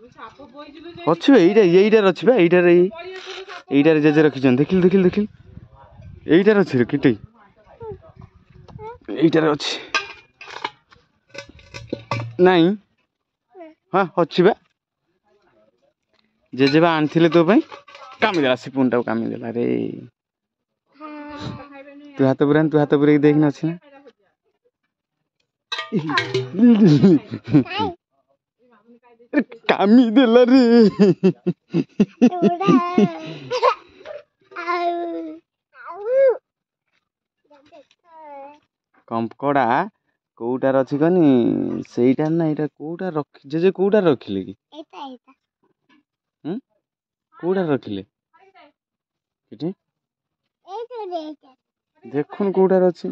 ଅଛି ଏଇଟା ଏଇଟାରେ ଅଛି ବା ଏଇଟାରେ ଜେଜେ ରଖିଛନ୍ତି। ଦେଖିଲୁ ଦେଖିଲୁ ଦେଖିଲୁ ଏଇଟାରେ ଅଛି କିଟେ ଏଇଟାରେ ଅଛି ନାଇଁ ହଁ ଅଛି ବା ଜେଜେ ବା ଆଣିଥିଲେ ତୋ ପାଇଁ କାମିଦେଲା ସେ ପୁଣିଟାକୁ କାମିଦେଲା ରେ ତୁ ହାତ ପୁରାନି ତୁ ହାତ ପୁରେଇକି ଦେଖିନି ଅଛି ନା କାମିଦେଲା ରେ କଙ୍କଡା କୋଉଟାରେ ଅଛି କହନି ସେଇଟା ନା ଏଇଟା କୋଉଟା ରଖି ଜେଜେ କୋଉଟା ରଖିଲେ କି କୋଉଟା ରଖିଲେ ଏଠି ଦେଖୁନୁ କୋଉଟାରେ ଅଛି